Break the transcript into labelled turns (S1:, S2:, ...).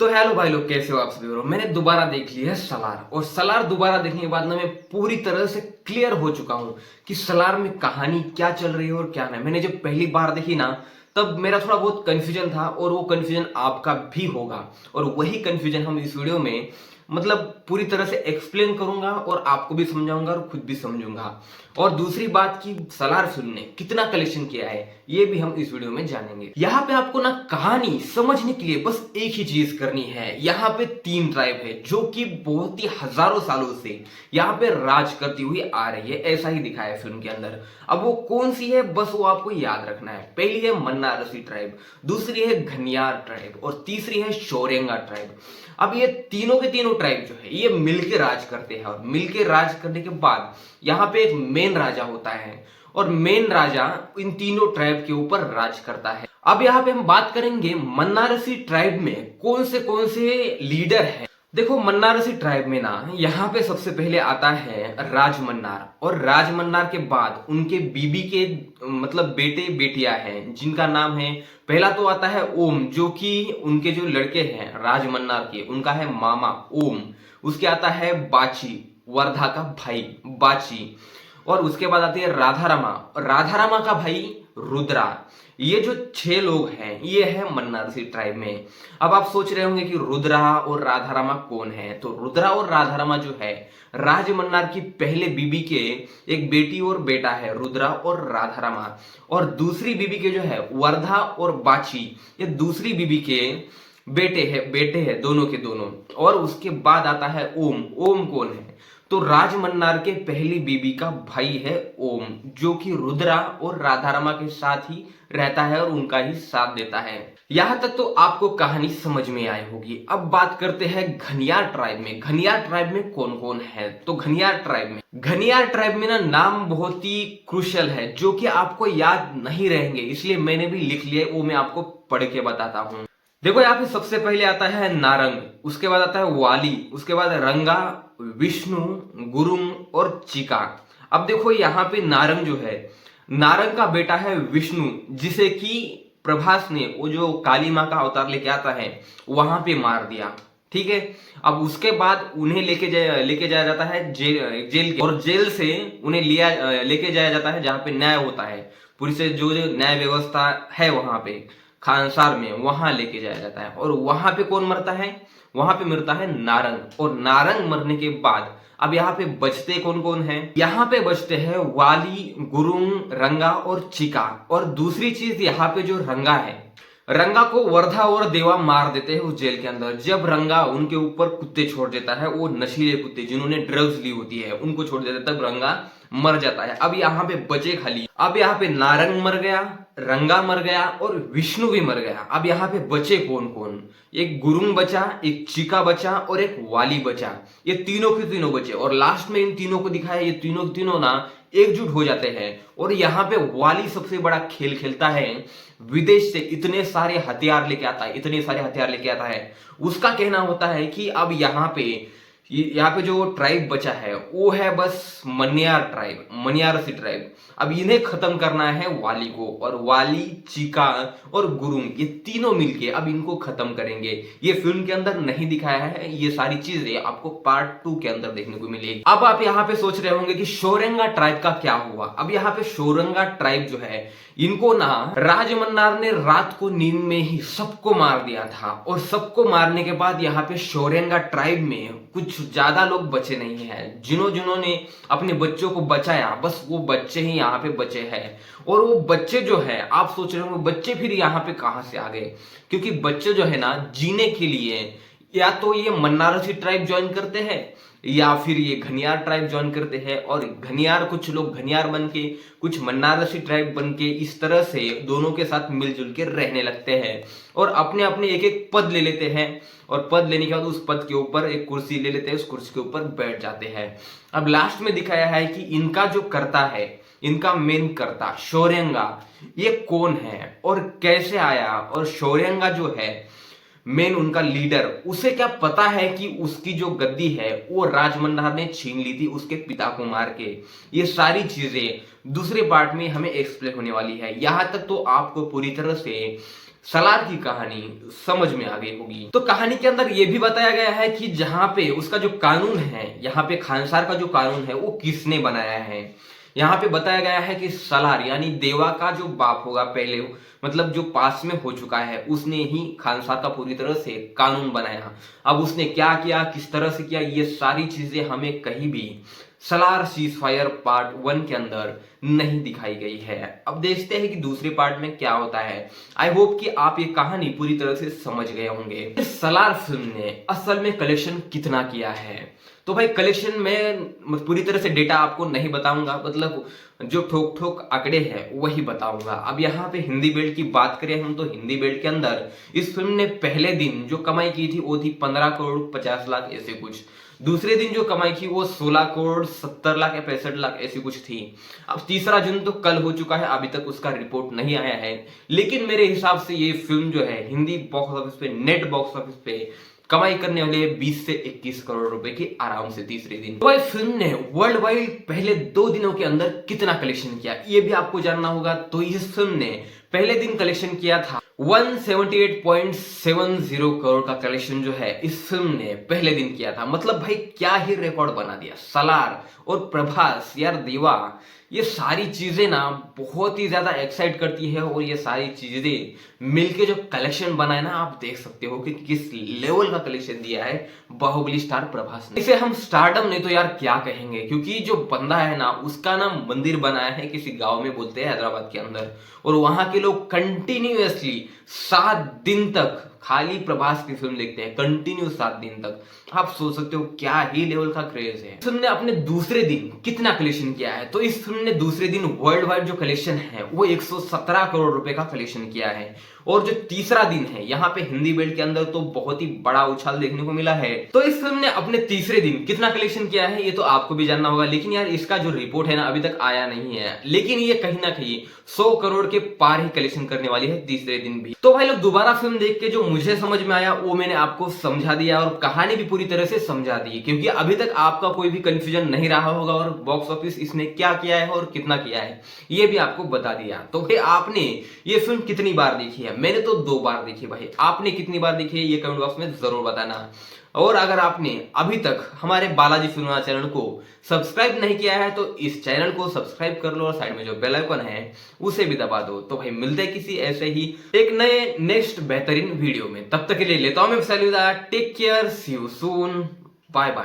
S1: तो हेलो भाई लोग, कैसे हो आप सभी लोग। मैंने दोबारा देख लिया है सलार, और सलार दोबारा देखने के बाद ना मैं पूरी तरह से क्लियर हो चुका हूँ कि सलार में कहानी क्या चल रही है और क्या नहीं। मैंने जब पहली बार देखी ना, तब मेरा थोड़ा बहुत कंफ्यूजन था, और वो कंफ्यूजन आपका भी होगा। और वही कंफ्यूजन हम इस वीडियो में मतलब पूरी तरह से एक्सप्लेन करूंगा, और आपको भी समझाऊंगा और खुद भी समझूंगा। और दूसरी बात की सलार फिल्म ने कितना कलेक्शन किया है, ये भी हम इस वीडियो में जानेंगे। यहाँ पे आपको ना कहानी समझने के लिए बस एक ही चीज करनी है। यहाँ पे 3 ट्राइब है जो कि बहुत ही हजारों सालों से यहाँ पे राज करती हुई आ रही है, ऐसा ही दिखाया है फिल्म के अंदर। अब वो कौन सी है, बस वो आपको याद रखना है। पहली है मन्नारसी ट्राइब, दूसरी है घनियार ट्राइब, और तीसरी है शोरेंगा ट्राइब। अब ये तीनों के तीनों ट्राइब जो है ये मिलके राज करते हैं, और मिलके राज करने के बाद यहाँ पे एक मेन राजा होता है, और मेन राजा इन तीनों ट्राइब के ऊपर राज करता है। अब यहाँ पे हम बात करेंगे मन्नारसी ट्राइब में कौन से लीडर हैं। देखो, मन्नारसी ट्राइब में ना यहाँ पे सबसे पहले आता है राज मन्नार, और राज मन्नार के बाद उनके बीबी के मतलब बेटे बेटियां हैं जिनका नाम है, पहला तो आता है ओम, जो कि उनके जो लड़के हैं राज मन्नार के, उनका है मामा ओम। उसके आता है बाची, वर्धा का भाई बाची। और उसके बाद आती है राधारमा, राधारमा का भाई रुद्रा। ये जो 6 लोग हैं ये है मन्नारसी ट्राइब में। अब आप सोच रहे होंगे कि रुद्रा और राधारमा कौन है। तो रुद्रा और राधारमा जो है राज मन्नार की पहले बीबी के एक बेटी और बेटा है, रुद्रा और राधारमा। और दूसरी बीबी के जो है वर्धा और बाची, ये दूसरी बीबी के बेटे हैं दोनों के दोनों। और उसके बाद आता है ओम। ओम कौन है? तो राज मन्नार के पहली बीबी का भाई है ओम, जो कि रुद्रा और राधारमा के साथ ही रहता है और उनका ही साथ देता है। यहां तक तो आपको कहानी समझ में आई होगी। अब बात करते हैं घनियार ट्राइब में। घनियार ट्राइब में कौन कौन है? तो घनियार ट्राइब में ना नाम बहुत ही क्रूशियल है, जो कि आपको याद नहीं रहेंगे, इसलिए मैंने भी लिख लिया, वो मैं आपको पढ़ के बताता हूँ। देखो, यहाँ पे सबसे पहले आता है नारंग, उसके बाद आता है वाली, उसके बाद रंगा, विष्णु, गुरुंग और चिका। अब देखो, यहाँ पे नारंग जो है, नारंग का बेटा है विष्णु, जिसे कि प्रभास ने वो जो काली माँ का अवतार लेके आता है वहां पे मार दिया। ठीक है। अब उसके बाद उन्हें लेके जाया जाता है जेल के, और जेल से उन्हें लेके जाया जाता है जहां पे न्याय होता है। पुलिस से जो न्याय व्यवस्था है वहां पे खानसार में, वहां लेके जाया जाता है। और वहां पे कौन मरता है? वहां पे मरता है नारंग। और नारंग मरने के बाद अब यहाँ पे बचते कौन कौन है? यहाँ पे बचते हैं वाली, गुरुंग, रंगा और चिका। और दूसरी चीज, यहाँ पे जो रंगा है, रंगा को वर्धा और देवा मार देते हैं उस जेल के अंदर। जब रंगा उनके ऊपर कुत्ते छोड़ देता है, वो नशीले कुत्ते जिन्होंने ड्रग्स ली होती है उनको छोड़ देता है, तब रंगा मर जाता है। अब यहाँ पे बचे खाली, अब यहाँ पे नारंग मर गया, रंगा मर गया और विष्णु भी मर गया। अब यहाँ पे बचे कौन कौन? एक गुरुंग बचा, एक चिका बचा और एक वाली बचा। ये तीनों के तीनों बचे, और लास्ट में इन तीनों को दिखाया, ये तीनों के तीनों ना एकजुट हो जाते हैं। और यहाँ पे वाली सबसे बड़ा खेल खेलता है, विदेश से इतने सारे हथियार लेके आता है, इतने सारे हथियार लेके आता है। उसका कहना होता है कि अब यहाँ पे जो ट्राइब बचा है वो है बस मन्यार ट्राइब, मन्यारसी ट्राइब। अब इन्हें खत्म करना है वाली को, और वाली, चिका और गुरुंग, ये तीनों मिलके अब इनको खत्म करेंगे। ये फिल्म के अंदर नहीं दिखाया है, ये सारी चीजें आपको पार्ट 2 के अंदर देखने को मिलेगी। अब आप यहाँ पे सोच रहे होंगे कि शोरेंगा ट्राइब का क्या हुआ। अब यहाँ पे शोरेंगा ट्राइब जो है, इनको ना राज मन्नार ने रात को नींद में ही सबको मार दिया था। और सबको मारने के बाद यहाँ पे शोरेंगा ट्राइब में कुछ ज्यादा लोग बचे नहीं हैं। जिन्होंने अपने बच्चों को बचाया, बस वो बच्चे ही यहाँ पे बचे हैं। और वो बच्चे जो है, आप सोच रहे हो बच्चे फिर यहाँ पे कहां से आ गए? क्योंकि बच्चे जो है ना जीने के लिए या तो ये मन्नारसी ट्राइब ज्वाइन करते हैं, या फिर ये घनियार ट्राइब ज्वाइन करते हैं। और घनियार, कुछ लोग घनियार बन के, कुछ मन्नारसी ट्राइब बन के, इस तरह से दोनों के साथ मिलजुल के रहने लगते हैं। और अपने अपने एक एक पद ले लेते हैं, और पद लेने के बाद उस पद के ऊपर एक कुर्सी ले लेते हैं, उस कुर्सी के ऊपर बैठ जाते हैं। अब लास्ट में दिखाया है कि इनका जो कर्ता है, इनका मेन कर्ता शोरेंगा, ये कौन है और कैसे आया। और शोरेंगा जो है मेन उनका लीडर, उसे क्या पता है कि उसकी जो गद्दी है वो राजमन्नार ने छीन ली थी उसके पिता को मार के। ये सारी चीजें दूसरे पार्ट में हमें एक्सप्लेन होने वाली है। यहां तक तो आपको पूरी तरह से सलार की कहानी समझ में आ गई होगी। तो कहानी के अंदर यह भी बताया गया है कि जहां पे उसका जो कानून है, यहाँ पे खानसार का जो कानून है वो किसने बनाया है। यहाँ पे बताया गया है कि सलार यानी देवा का जो बाप होगा पहले, मतलब जो पास में हो चुका है, उसने ही खानसार का पूरी तरह से कानून बनाया। अब उसने क्या किया, किस तरह से किया, ये सारी चीजें हमें कहीं भी सलार सीज फायर पार्ट 1 के अंदर नहीं दिखाई गई है। अब देखते हैं कि दूसरे पार्ट में क्या होता है। आई होप कि आप ये कहानी पूरी तरह से समझ गए होंगे। इस सलार फिल्म ने असल में कलेक्शन कितना किया है, तो भाई कलेक्शन में पूरी तरह से डेटा आपको नहीं बताऊंगा, मतलब जो ठोक ठोक आंकड़े हैं वही बताऊंगा। अब यहाँ पे हिंदी बेल्ट की बात करें हम, तो हिंदी बेल्ट के अंदर इस फिल्म ने पहले दिन जो कमाई की थी वो थी 15 करोड़ 50 लाख ऐसे कुछ। दूसरे दिन जो कमाई की वो 16 करोड़ 70 लाख या 65 लाख ऐसी कुछ थी। अब तीसरा दिन तो कल हो चुका है, अभी तक उसका रिपोर्ट नहीं आया है, लेकिन मेरे हिसाब से ये फिल्म जो है हिंदी बॉक्स ऑफिस पे, नेट बॉक्स ऑफिस पे कमाई करने वाले 20 से 21 करोड़ रुपए की आराम से तीसरे दिन। तो भाई फिल्म ने वर्ल्ड वाइड पहले 2 दिनों के अंदर कितना कलेक्शन किया ये भी आपको जानना होगा। तो इस फिल्म ने पहले दिन कलेक्शन किया था 178.70 करोड़ का कलेक्शन जो है इस फिल्म ने पहले दिन किया था। मतलब भाई क्या ही रिकॉर्ड बना दिया। सलार और प्रभास यार, देवा, ये सारी चीजें ना बहुत ही ज्यादा एक्साइट करती है, और ये सारी चीजें मिलके जो कलेक्शन बनाए ना, आप देख सकते हो कि किस लेवल का कलेक्शन दिया है बाहुबली स्टार प्रभास ने। इसे हम स्टारडम नहीं तो यार क्या कहेंगे, क्योंकि जो बंदा है ना उसका ना मंदिर बनाया है किसी गांव में, बोलते हैं हैदराबाद के अंदर, और वहां के लोग कंटिन्यूअसली 7 दिन तक खाली प्रभास की फिल्म देखते हैं, कंटिन्यू 7 दिन तक। आप सोच सकते हो क्या ही लेवल का क्रेज है। फिल्म ने अपने दूसरे दिन कितना कलेक्शन किया है, तो इस फिल्म ने दूसरे दिन वर्ल्ड वाइड जो कलेक्शन है वो 117 करोड़ रुपए का कलेक्शन किया है। और जो तीसरा दिन है यहाँ पे हिंदी बेल्ट के अंदर तो बहुत ही बड़ा उछाल देखने को मिला है। तो इस फिल्म ने अपने तीसरे दिन कितना कलेक्शन किया है ये तो आपको भी जानना होगा, लेकिन यार इसका जो रिपोर्ट है ना अभी तक आया नहीं है, लेकिन ये कहीं ना कहीं 100 करोड़ के पार ही कलेक्शन करने वाली है तीसरे दिन भी। तो भाई लोग दोबारा फिल्म देख के जो मुझे समझ में आया वो मैंने आपको समझा दिया, और कहानी भी पूरी तरह से समझा दी, क्योंकि अभी तक आपका कोई भी कंफ्यूजन नहीं रहा होगा, और बॉक्स ऑफिस इसने क्या किया है और कितना किया है ये भी आपको बता दिया। तो भाई आपने ये फिल्म कितनी बार देखी है? मैंने तो 2 बार देखी भाई, आपने कितनी बार देखी है ये कमेंट बॉक्स में जरूर बताना। और अगर आपने अभी तक हमारे बालाजी फिल्म चैनल को सब्सक्राइब नहीं किया है तो इस चैनल को सब्सक्राइब कर लो, और साइड में जो बेल आइकन है उसे भी दबा दो। तो भाई मिलते हैं किसी ऐसे ही एक नए नेक्स्ट बेहतरीन वीडियो में, तब तक के लिए लेता हूं मैं विदा। Take care, see you soon, bye bye.